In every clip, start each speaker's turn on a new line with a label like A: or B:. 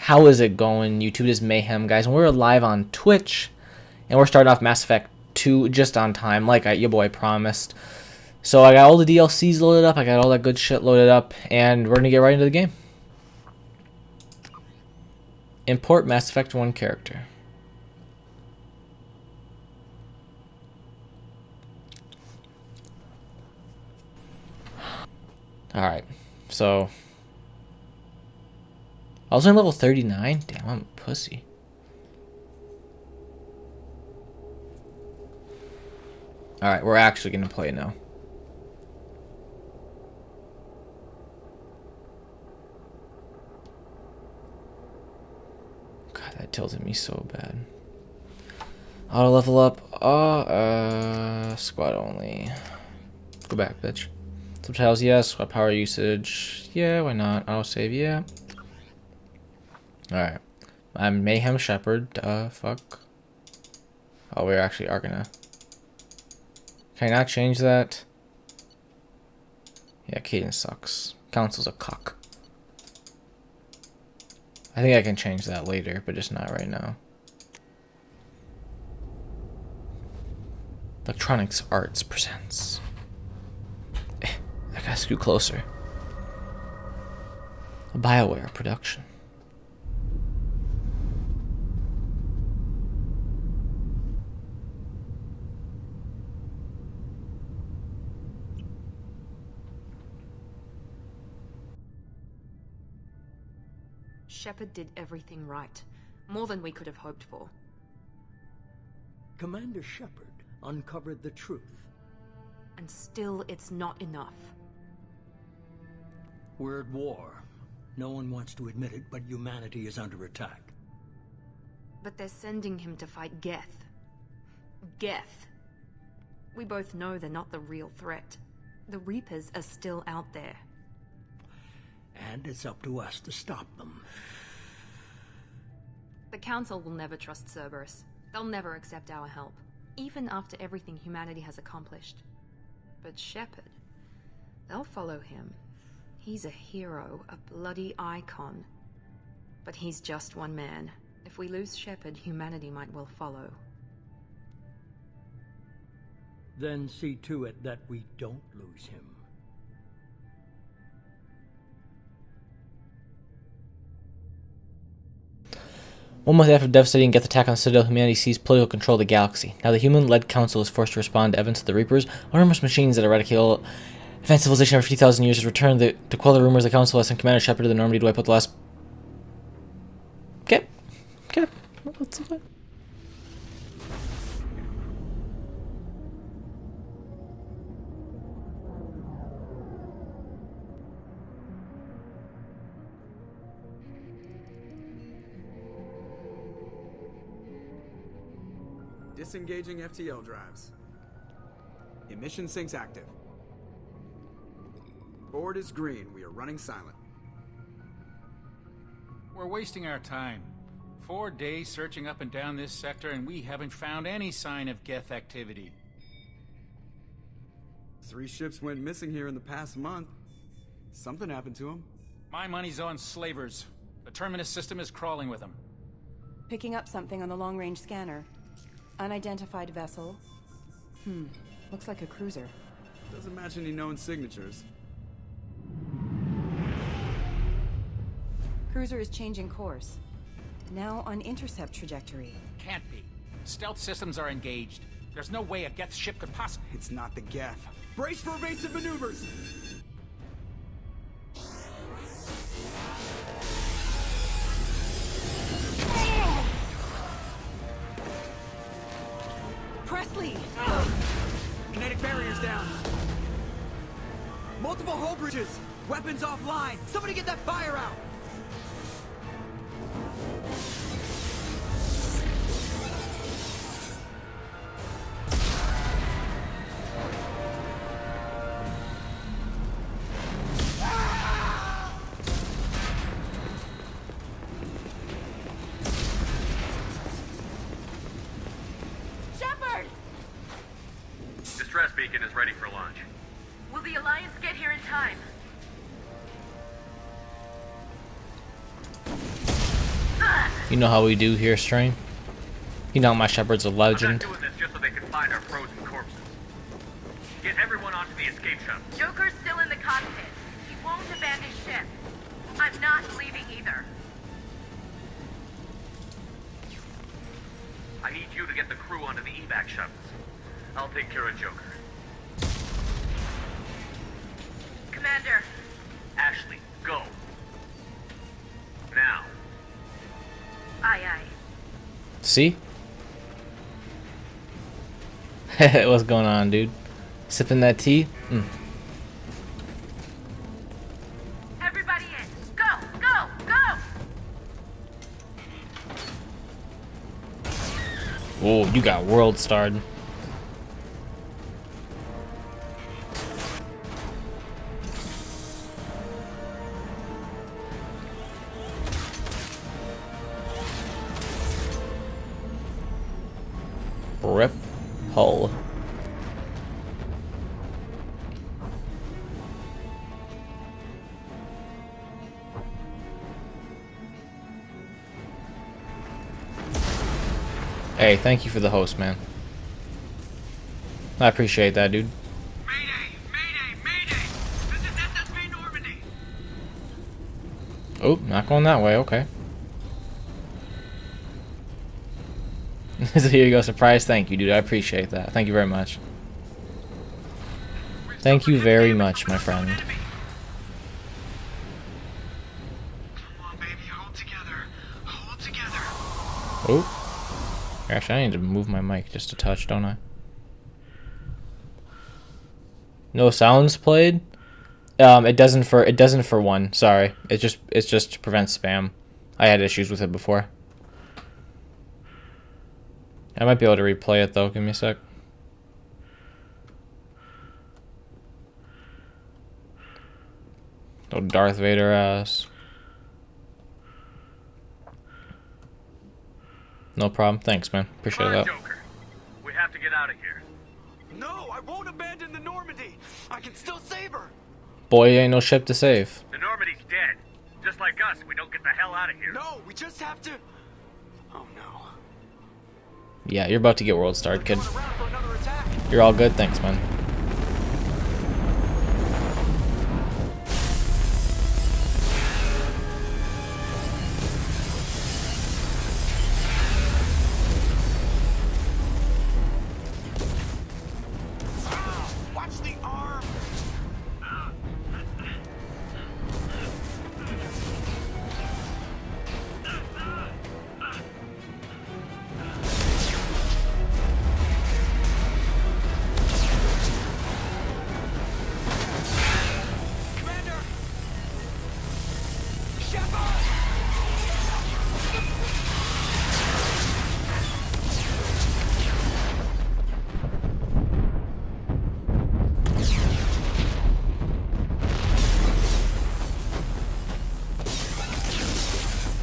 A: How is it going? YouTube is Mayhem, guys, and we're live on Twitch, and we're starting off Mass Effect 2 just on time, like your boy promised. So I got all the DLCs loaded up, I got all that good shit loaded up, and we're gonna get right into the game. Import Mass Effect 1 character. Alright, so I was on level 39? Damn, I'm a pussy. Alright, we're actually gonna play now. God, that tilted me so bad. Auto level up. Squad only. Go back, bitch. Subtitles, yes. Squad power usage. Yeah, why not? Auto save, yeah. Alright. I'm Mayhem Shepherd. Fuck. Oh, we actually are gonna. Can I not change that? Yeah, Cadence sucks. Council's a cock. I think I can change that later, but just not right now. Electronics Arts presents. I gotta scoot closer. A BioWare production.
B: Shepard did everything right. More than we could have hoped for.
C: Commander Shepard uncovered the truth.
B: And still, it's not enough.
C: We're at war. No one wants to admit it, but humanity is under attack.
B: But they're sending him to fight Geth. Geth. We both know they're not the real threat. The Reapers are still out there.
C: And it's up to us to stop them.
B: The Council will never trust Cerberus. They'll never accept our help, even after everything humanity has accomplished. But Shepard, they'll follow him. He's a hero, a bloody icon. But he's just one man. If we lose Shepard, humanity might well follow.
C: Then see to it that we don't lose him.
A: One month after devastating Geth attack on the Citadel, humanity seized political control of the galaxy. Now the human-led council is forced to respond to evidence of the Reapers, enormous machines that eradicate all advanced civilization over 50,000 years, has returned to quell the rumors the council has sent Commander Shepard to the Normandy to wipe out the last... Okay. That's okay.
D: Disengaging FTL drives. Emission sinks active. Board is green. We are running silent.
E: We're wasting our time. 4 days searching up and down this sector, and we haven't found any sign of Geth activity.
D: 3 ships went missing here in the past month. Something happened to them.
E: My money's on slavers. The Terminus system is crawling with them.
F: Picking up something on the long-range scanner. Unidentified vessel. Looks like a cruiser.
D: Doesn't match any known signatures.
F: Cruiser is changing course. Now on intercept trajectory.
E: Can't be. Stealth systems are engaged. There's no way a Geth ship could possibly...
D: It's not the Geth. Brace for evasive maneuvers!
F: Presley!
D: Kinetic barriers down. Multiple hull bridges. Weapons offline. Somebody get that fire out.
G: Distress beacon is ready for launch.
H: Will the Alliance get here in time?
A: You know how we do here, stream. You know my shepherd's a
G: I'm not
A: legend.
G: doing this just so they can find our frozen corpses. Get everyone onto the escape shuttle.
H: Joker's still in the cockpit. He won't abandon ship. I'm not leaving either.
G: I need you to get the crew onto the evac shuttles. I'll take care of Joker.
H: Commander,
G: Ashley, go. Now.
H: aye aye.
A: See? What's going on, dude? Sipping that tea?
H: Everybody in. Go, go, go!
A: Whoa, you got world starred. Rip Hull. Hey, thank you for the host, man. I appreciate that, dude.
G: Mayday! Mayday! Mayday! This is SSB Normandy!
A: Oh, not going that way, okay. So here you go, surprise. Thank you, dude. I appreciate that. Thank you very much. Thank you very much, my friend.
G: Come on, baby, hold together. Hold together.
A: Oh. Actually, I need to move my mic just a touch, don't I? No sounds played? It doesn't for one. Sorry. It's just to prevent spam. I had issues with it before. I might be able to replay it though. Give me a sec. Oh, Darth Vader ass. No problem. Thanks, man. Appreciate that.
G: Joker. We have to get out of here.
D: No, I won't abandon the Normandy. I can still save her.
A: Boy, ain't no ship to save.
G: The Normandy's dead. Just like us, we don't get the hell out of here.
D: No, we just have to. Oh no.
A: Yeah, you're about to get world starred, kid.
D: Going around for another attack.
A: You're all good. Thanks, man.
D: Watch the arm. Commander. Shepard.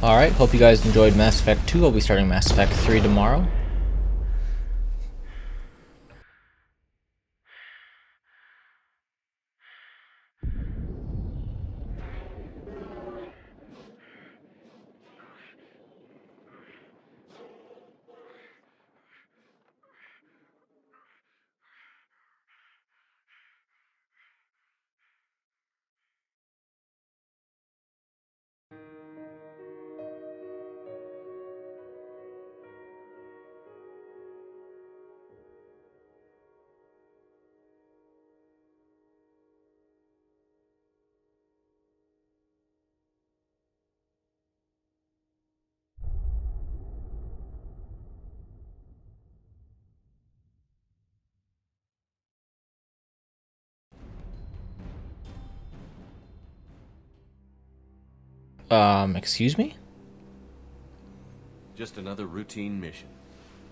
A: Alright, hope you guys enjoyed Mass Effect 2. I'll be starting Mass Effect 3 tomorrow. Excuse me?
I: Just another routine mission.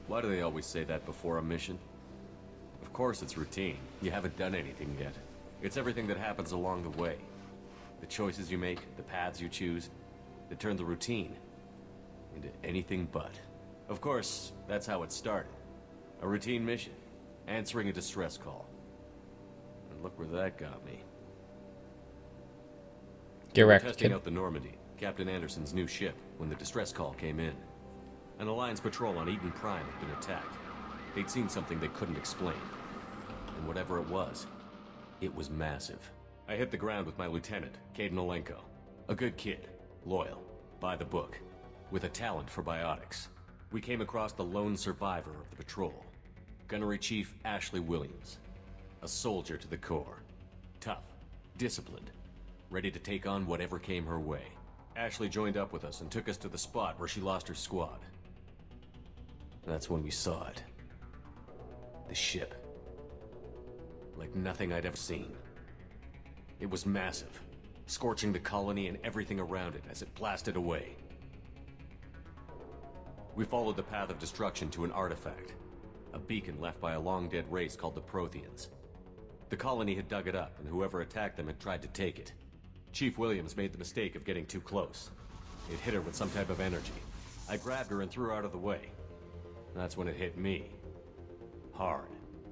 I: Why do they always say that before a mission? Of course it's routine. You haven't done anything yet. It's everything that happens along the way. The choices you make, the paths you choose, that turn the routine into anything but. Of course, that's how it started. A routine mission. Answering a distress call. And look where that got me.
A: Get
I: We're
A: wrecked,
I: testing
A: kid.
I: out the Normandy. Captain Anderson's new ship, when the distress call came in. An Alliance patrol on Eden Prime had been attacked. They'd seen something they couldn't explain. And whatever it was massive. I hit the ground with my lieutenant, Caden Olenko. A good kid, loyal, by the book, with a talent for biotics. We came across the lone survivor of the patrol, Gunnery Chief Ashley Williams. A soldier to the core. Tough, disciplined, ready to take on whatever came her way. Ashley joined up with us and took us to the spot where she lost her squad. That's when we saw it. The ship. Like nothing I'd ever seen. It was massive, scorching the colony and everything around it as it blasted away. We followed the path of destruction to an artifact, a beacon left by a long-dead race called the Protheans. The colony had dug it up, and whoever attacked them had tried to take it. Chief Williams made the mistake of getting too close. It hit her with some type of energy. I grabbed her and threw her out of the way. That's when it hit me. Hard.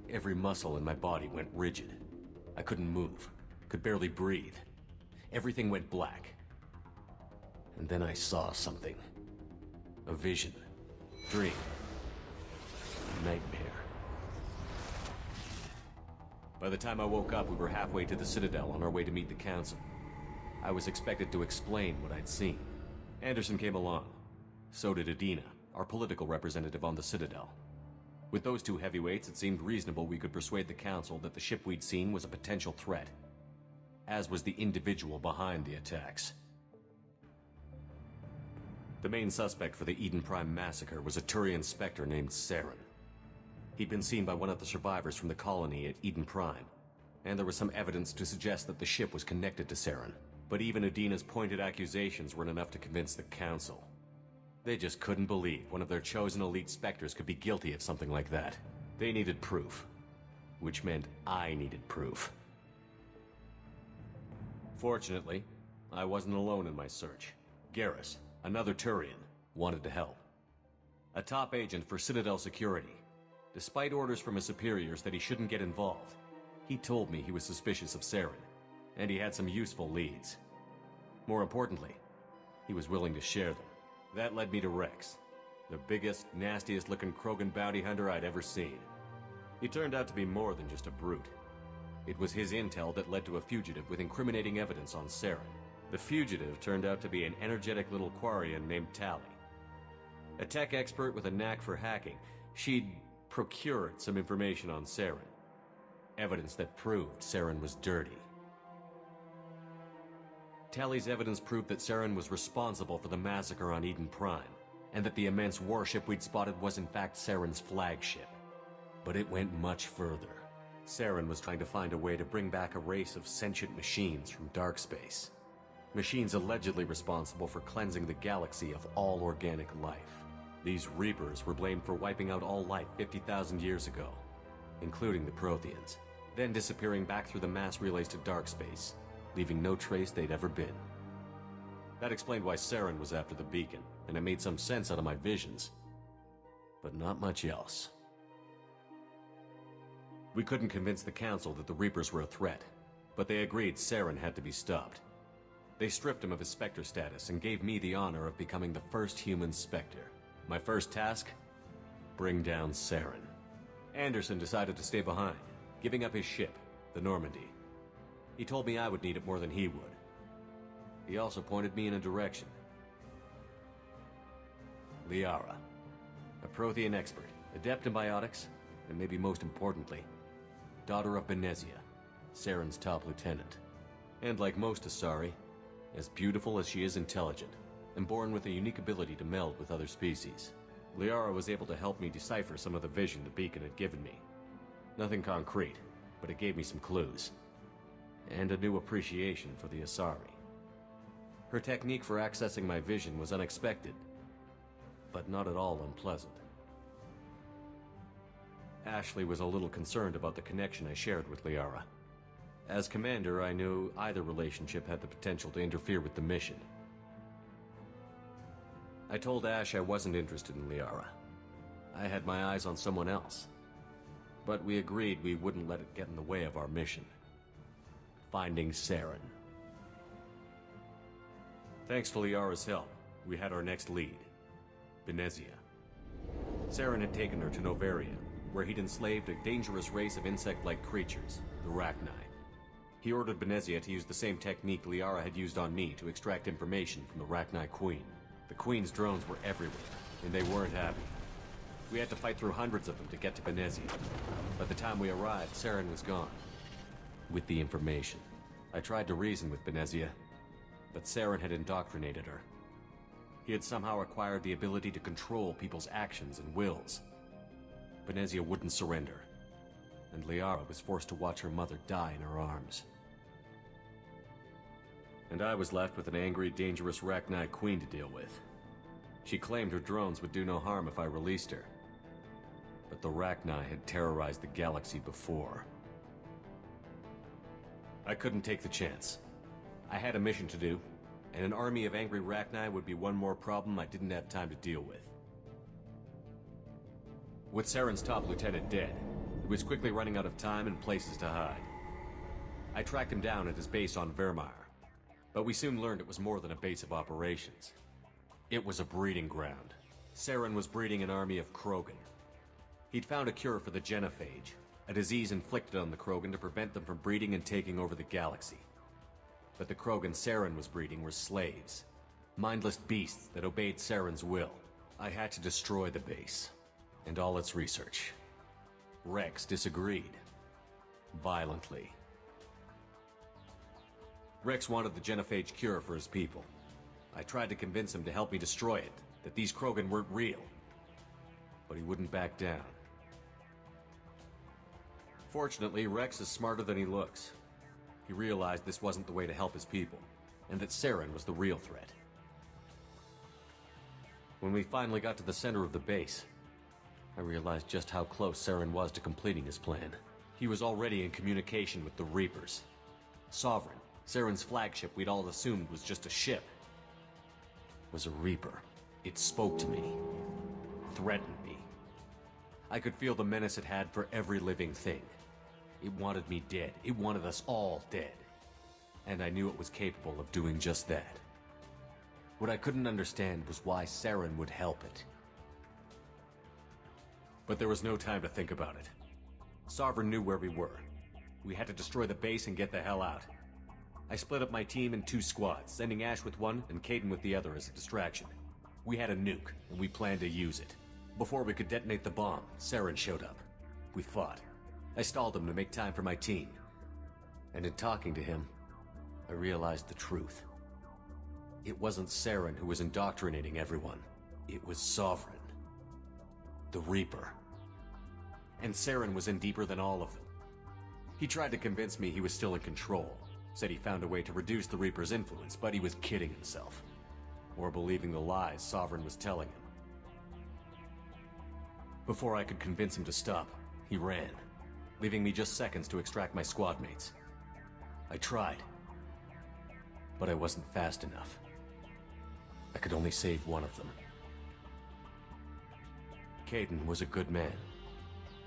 I: Every muscle in my body went rigid. I couldn't move, could barely breathe. Everything went black. And then I saw something. A vision. Dream. Nightmare. By the time I woke up, we were halfway to the Citadel on our way to meet the Council. I was expected to explain what I'd seen. Anderson came along. So did Adina, our political representative on the Citadel. With those two heavyweights, it seemed reasonable we could persuade the Council that the ship we'd seen was a potential threat, as was the individual behind the attacks. The main suspect for the Eden Prime massacre was a Turian Spectre named Saren. He'd been seen by one of the survivors from the colony at Eden Prime, and there was some evidence to suggest that the ship was connected to Saren. But even Adina's pointed accusations weren't enough to convince the Council. They just couldn't believe one of their chosen elite Spectres could be guilty of something like that. They needed proof. Which meant I needed proof. Fortunately, I wasn't alone in my search. Garrus, another Turian, wanted to help. A top agent for Citadel Security. Despite orders from his superiors that he shouldn't get involved, he told me he was suspicious of Saren, and he had some useful leads. More importantly, he was willing to share them. That led me to Rex, the biggest, nastiest-looking Krogan bounty hunter I'd ever seen. He turned out to be more than just a brute. It was his intel that led to a fugitive with incriminating evidence on Saren. The fugitive turned out to be an energetic little Quarian named Tali. A tech expert with a knack for hacking, she'd procured some information on Saren. Evidence that proved Saren was dirty. Tali's evidence proved that Saren was responsible for the massacre on Eden Prime, and that the immense warship we'd spotted was in fact Saren's flagship. But it went much further. Saren was trying to find a way to bring back a race of sentient machines from dark space. Machines allegedly responsible for cleansing the galaxy of all organic life. These Reapers were blamed for wiping out all life 50,000 years ago, including the Protheans, then disappearing back through the mass relays to dark space, leaving no trace they'd ever been. That explained why Saren was after the beacon, and it made some sense out of my visions. But not much else. We couldn't convince the Council that the Reapers were a threat, but they agreed Saren had to be stopped. They stripped him of his Spectre status and gave me the honor of becoming the first human Spectre. My first task? Bring down Saren. Anderson decided to stay behind, giving up his ship, the Normandy. He told me I would need it more than he would. He also pointed me in a direction. Liara, a Prothean expert, adept in biotics, and maybe most importantly, daughter of Benezia, Saren's top lieutenant. And like most Asari, as beautiful as she is intelligent, and born with a unique ability to meld with other species. Liara was able to help me decipher some of the vision the beacon had given me. Nothing concrete, but it gave me some clues. And a new appreciation for the Asari. Her technique for accessing my vision was unexpected, but not at all unpleasant. Ashley was a little concerned about the connection I shared with Liara. As commander, I knew either relationship had the potential to interfere with the mission. I told Ash I wasn't interested in Liara. I had my eyes on someone else. But we agreed we wouldn't let it get in the way of our mission. Finding Saren. Thanks to Liara's help, we had our next lead, Benezia. Saren had taken her to Novaria, where he'd enslaved a dangerous race of insect-like creatures, the Rachni. He ordered Benezia to use the same technique Liara had used on me to extract information from the Rachni Queen. The Queen's drones were everywhere, and they weren't happy. We had to fight through hundreds of them to get to Benezia. By the time we arrived, Saren was gone. With the information, I tried to reason with Benezia, but Saren had indoctrinated her. He had somehow acquired the ability to control people's actions and wills. Benezia wouldn't surrender, and Liara was forced to watch her mother die in her arms. And I was left with an angry, dangerous Rachni Queen to deal with. She claimed her drones would do no harm if I released her. But the Rachni had terrorized the galaxy before. I couldn't take the chance. I had a mission to do, and an army of angry Rachni would be one more problem I didn't have time to deal with. With Saren's top lieutenant dead, he was quickly running out of time and places to hide. I tracked him down at his base on Vermeer, but we soon learned it was more than a base of operations. It was a breeding ground. Saren was breeding an army of Krogan. He'd found a cure for the genophage, a disease inflicted on the Krogan to prevent them from breeding and taking over the galaxy. But the Krogan Saren was breeding were slaves, mindless beasts that obeyed Saren's will. I had to destroy the base, and all its research. Rex disagreed. Violently. Rex wanted the genophage cure for his people. I tried to convince him to help me destroy it, that these Krogan weren't real. But he wouldn't back down. Fortunately, Rex is smarter than he looks. He realized this wasn't the way to help his people, and that Saren was the real threat. When we finally got to the center of the base, I realized just how close Saren was to completing his plan. He was already in communication with the Reapers. Sovereign, Saren's flagship we'd all assumed was just a ship, was a Reaper. It spoke to me, threatened me. I could feel the menace it had for every living thing. It wanted me dead. It wanted us all dead. And I knew it was capable of doing just that. What I couldn't understand was why Saren would help it. But there was no time to think about it. Sovereign knew where we were. We had to destroy the base and get the hell out. I split up my team in 2 squads, sending Ash with one and Caden with the other as a distraction. We had a nuke, and we planned to use it. Before we could detonate the bomb, Saren showed up. We fought. I stalled him to make time for my team. And in talking to him, I realized the truth. It wasn't Saren who was indoctrinating everyone. It was Sovereign. The Reaper. And Saren was in deeper than all of them. He tried to convince me he was still in control. Said he found a way to reduce the Reaper's influence, but he was kidding himself. Or believing the lies Sovereign was telling him. Before I could convince him to stop, he ran, leaving me just seconds to extract my squad mates. I tried, but I wasn't fast enough. I could only save one of them. Caden was a good man,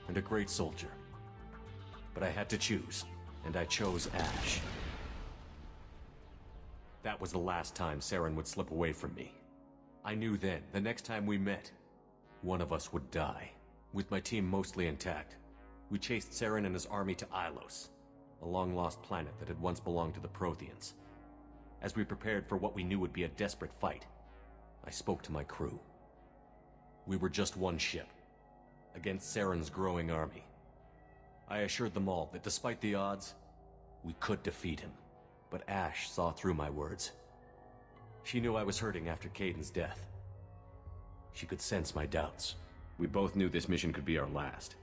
I: and a great soldier. But I had to choose, and I chose Ash. That was the last time Saren would slip away from me. I knew then, the next time we met, one of us would die. With my team mostly intact, we chased Saren and his army to Ilos, a long-lost planet that had once belonged to the Protheans. As we prepared for what we knew would be a desperate fight, I spoke to my crew. We were just one ship, against Saren's growing army. I assured them all that despite the odds, we could defeat him. But Ash saw through my words. She knew I was hurting after Caden's death. She could sense my doubts. We both knew this mission could be our last.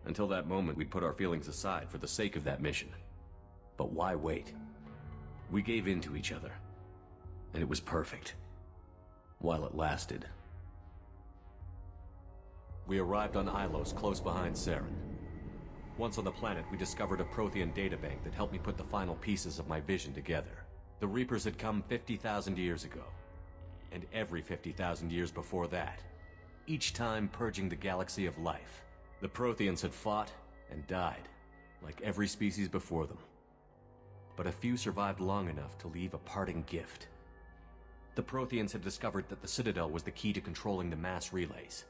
I: Until that moment, we'd put our feelings aside for the sake of that mission. But why wait? We gave in to each other. And it was perfect. While it lasted. We arrived on Ilos, close behind Saren. Once on the planet, we discovered a Prothean databank that helped me put the final pieces of my vision together. The Reapers had come 50,000 years ago, and every 50,000 years before that, each time purging the galaxy of life. The Protheans had fought and died, like every species before them. But a few survived long enough to leave a parting gift. The Protheans had discovered that the Citadel was the key to controlling the mass relays.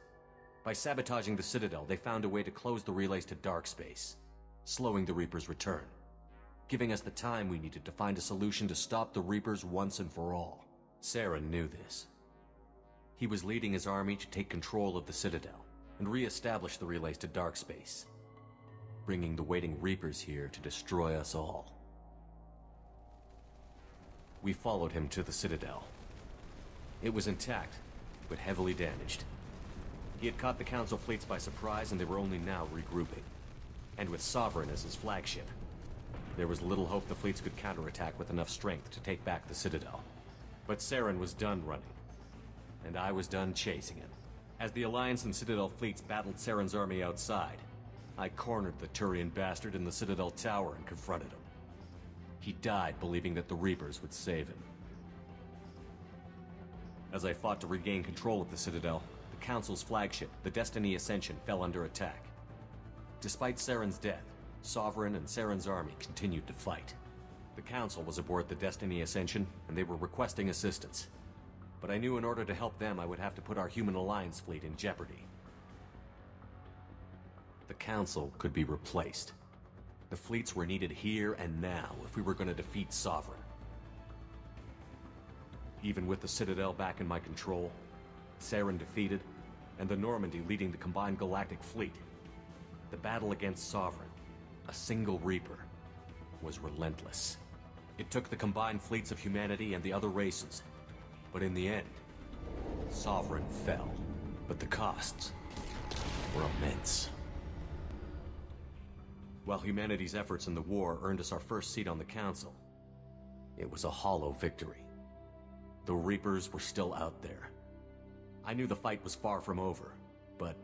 I: By sabotaging the Citadel, they found a way to close the relays to dark space, slowing the Reapers' return, giving us the time we needed to find a solution to stop the Reapers once and for all. Saren knew this. He was leading his army to take control of the Citadel and re-establish the relays to dark space, bringing the waiting Reapers here to destroy us all. We followed him to the Citadel. It was intact, but heavily damaged. He had caught the Council fleets by surprise, and they were only now regrouping. And with Sovereign as his flagship, there was little hope the fleets could counterattack with enough strength to take back the Citadel. But Saren was done running, and I was done chasing him. As the Alliance and Citadel fleets battled Saren's army outside, I cornered the Turian bastard in the Citadel tower and confronted him. He died believing that the Reapers would save him. As I fought to regain control of the Citadel, the Council's flagship, the Destiny Ascension, fell under attack. Despite Saren's death, Sovereign and Saren's army continued to fight. The Council was aboard the Destiny Ascension, and they were requesting assistance. But I knew in order to help them, I would have to put our Human Alliance fleet in jeopardy. The Council could be replaced. The fleets were needed here and now if we were going to defeat Sovereign. Even with the Citadel back in my control, Saren defeated, and the Normandy leading the combined galactic fleet, the battle against Sovereign, a single Reaper, was relentless. It took the combined fleets of humanity and the other races, but in the end, Sovereign fell. But the costs were immense. While humanity's efforts in the war earned us our first seat on the Council, it was a hollow victory. The Reapers were still out there. I knew the fight was far from over, but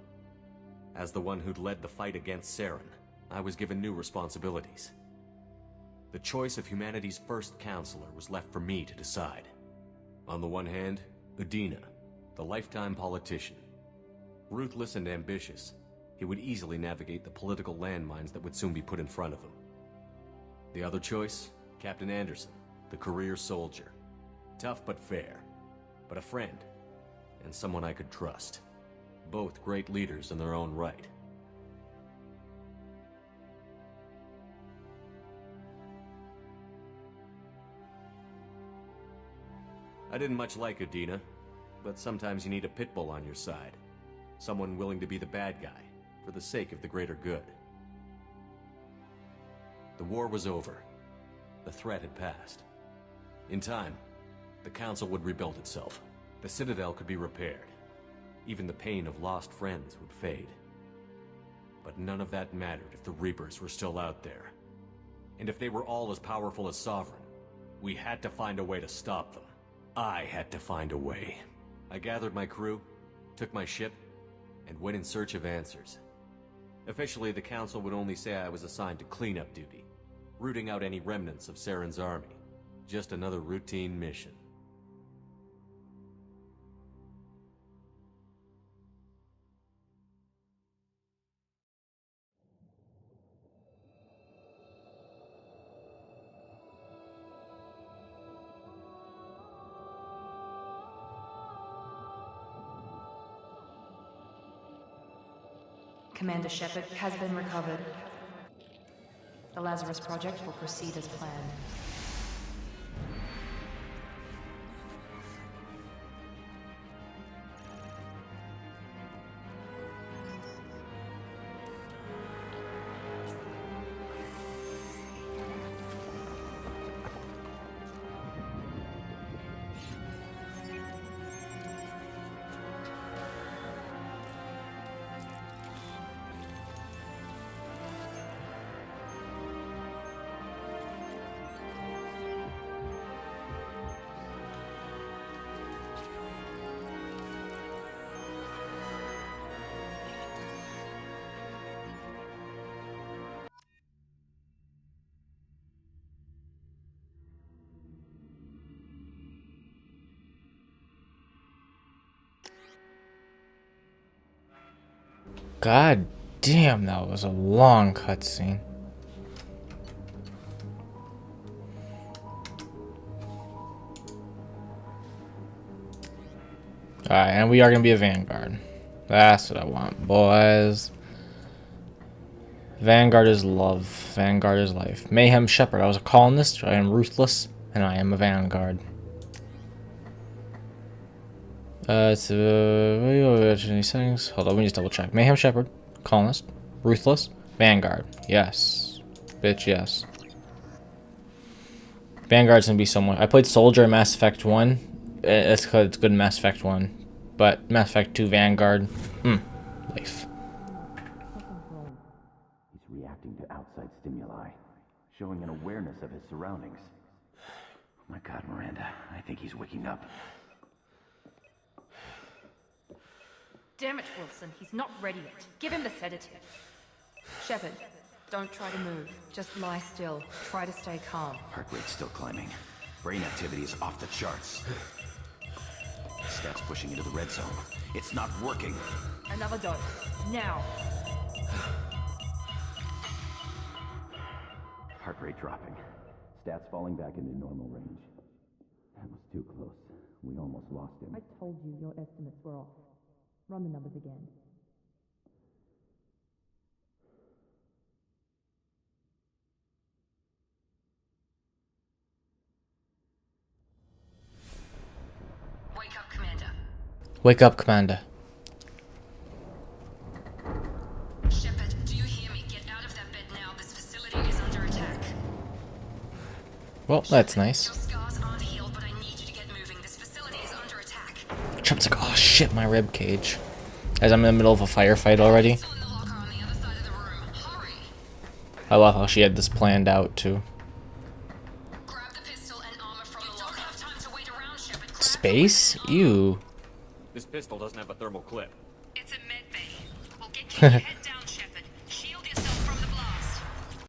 I: as the one who'd led the fight against Saren, I was given new responsibilities. The choice of humanity's first counselor was left for me to decide. On the one hand, Udina, the lifetime politician. Ruthless and ambitious, he would easily navigate the political landmines that would soon be put in front of him. The other choice, Captain Anderson, the career soldier. Tough but fair, but a friend, and someone I could trust. Both great leaders in their own right. I didn't much like Udina, but sometimes you need a pit bull on your side. Someone willing to be the bad guy, for the sake of the greater good. The war was over. The threat had passed. In time, the Council would rebuild itself. The Citadel could be repaired. Even the pain of lost friends would fade. But none of that mattered if the Reapers were still out there. And if they were all as powerful as Sovereign, we had to find a way to stop them. I had to find a way. I gathered my crew, took my ship, and went in search of answers. Officially, the Council would only say I was assigned to cleanup duty, rooting out any remnants of Saren's army. Just another routine mission.
F: Commander Shepard has been recovered. The Lazarus Project will proceed as planned.
A: God damn, that was a long cutscene. Alright, and we are gonna be a Vanguard. That's what I want, boys. Vanguard is love. Vanguard is life. Mayhem Shepherd. I was a colonist. I am ruthless, and I am a Vanguard. It's any settings. Hold on, we just double check. Mayhem Shepherd, colonist, ruthless, Vanguard. Yes, bitch. Yes. Vanguard's gonna be someone. I played Soldier in Mass Effect 1. That's because it's good in Mass Effect 1, but Mass Effect 2 Vanguard. Life.
J: He's reacting to outside stimuli, showing an awareness of his surroundings. Oh my God, Miranda, I think he's waking up.
B: Damn it, Wilson. He's not ready yet. Give him the sedative. Shepard, don't try to move. Just lie still. Try to stay calm.
J: Heart rate's still climbing. Brain activity is off the charts. Stats pushing into the red zone. It's not working.
B: Another dose. Now.
J: Heart rate dropping. Stats falling back into normal range. That was too close. We almost lost him.
B: I told you your estimates were off. Run the numbers again. Wake up, Commander.
A: Wake up, Commander.
B: Shepard, do you hear me? Get out of that bed now. This facility is under attack.
A: Well, that's nice.
B: Your scars aren't healed, but I need you to get moving. This facility is under attack.
A: Trump's like, oh shit, my rib cage. As I'm in the middle of a firefight already.
B: Still in the locker on the other side of the room. Hurry.
A: I love how she had this planned out too.
B: Grab the pistol and armor from the locker. You don't have time to wait around, Shepard. Grab
A: Space? Ew.
I: This pistol doesn't have a thermal clip.
B: It's a med bay. We'll get you in your head